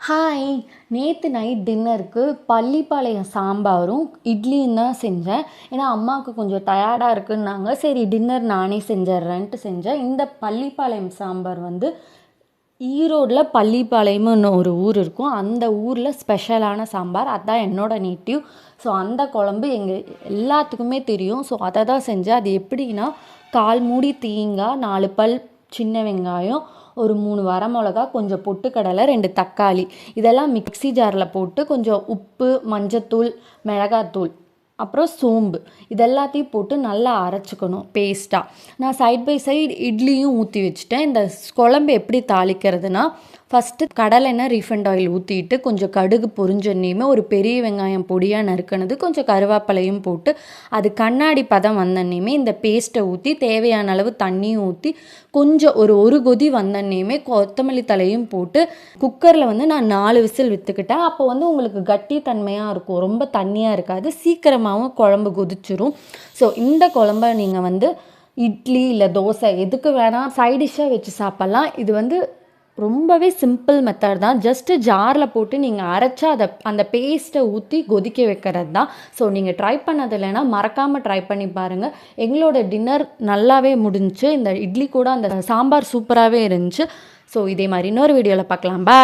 Hi! நேற்று night டின்னருக்கு பள்ளிப்பாளையம் சாம்பாரும் இட்லியும் தான் செஞ்சேன். ஏன்னா அம்மாவுக்கு கொஞ்சம் டயர்டாக இருக்குன்னாங்க. சரி டின்னர் நானே செஞ்சிட்றேன்ட்டு செஞ்சேன். இந்த பள்ளிப்பாளையம் சாம்பார் வந்து ஈரோடில் பள்ளிப்பாளையம்னு ஒரு ஊர் இருக்கும். அந்த ஊரில் ஸ்பெஷலான சாம்பார். அதுதான் என்னோடய நேட்டிவ். ஸோ அந்த குழம்பு எங்கள் எல்லாத்துக்குமே தெரியும். ஸோ அதை தான் செஞ்சேன். அது எப்படின்னா, 1/4 மூடி தேங்காய், 4 பல் சின்ன வெங்காயம், ஒரு 3 வரமிளகா, கொஞ்சம் பொட்டுக்கடலை, 2 தக்காளி, இதெல்லாம் மிக்ஸி ஜாரில் போட்டு கொஞ்சம் உப்பு, மஞ்சத்தூள், மிளகாத்தூள், அப்புறம் சோம்பு, இதெல்லாத்தையும் போட்டு நல்லா அரைச்சிக்கணும் பேஸ்ட்டாக. நான் சைட் பை சைடு இட்லியும் ஊற்றி வச்சுட்டேன். இந்த குழம்பு எப்படி தாளிக்கிறதுனா, ஃபஸ்ட்டு கடலெண்ணெய், ரீஃபைண்ட் ஆயில் ஊற்றிட்டு கொஞ்சம் கடுகு பொரிஞ்சோன்னையுமே ஒரு பெரிய வெங்காயம் பொடியாக நறுக்கினது, கொஞ்சம் கருவேப்பிலையும் போட்டு அது கண்ணாடி பதம் வந்தோன்னையுமே இந்த பேஸ்ட்டை ஊற்றி தேவையான அளவு தண்ணியும் ஊற்றி கொஞ்சம் ஒரு கொதி வந்தோன்னையுமே கொத்தமல்லி தலையும் போட்டு குக்கரில் வந்து நான் 4 விசில் விற்றுக்கிட்டேன். அப்போ வந்து உங்களுக்கு கட்டி தன்மையாக இருக்கும், ரொம்ப தண்ணியாக இருக்காது, சீக்கிரமாகவும் குழம்பு கொதிச்சிரும். ஸோ இந்த குழம்ப நீங்கள் வந்து இட்லி இல்லை தோசை எதுக்கு வேணால் சைட் டிஷ்ஷாக வச்சு சாப்பிட்லாம். இது வந்து ரொம்பவே சிம்பிள் மெத்தட் தான். ஜஸ்ட்டு ஜாரில் போட்டு நீங்கள் அரைச்சா அந்த பேஸ்ட்டை ஊற்றி கொதிக்க வைக்கிறது தான். ஸோ நீங்கள் ட்ரை பண்ணது இல்லைன்னா மறக்காமல் ட்ரை பண்ணி பாருங்கள். எங்களோட டின்னர் நல்லாவே முடிஞ்சுச்சு. இந்த இட்லி கூட அந்த சாம்பார் சூப்பராகவே இருந்துச்சு. ஸோ இதே மாதிரி இன்னொரு வீடியோவில் பார்க்கலாம். பாய்.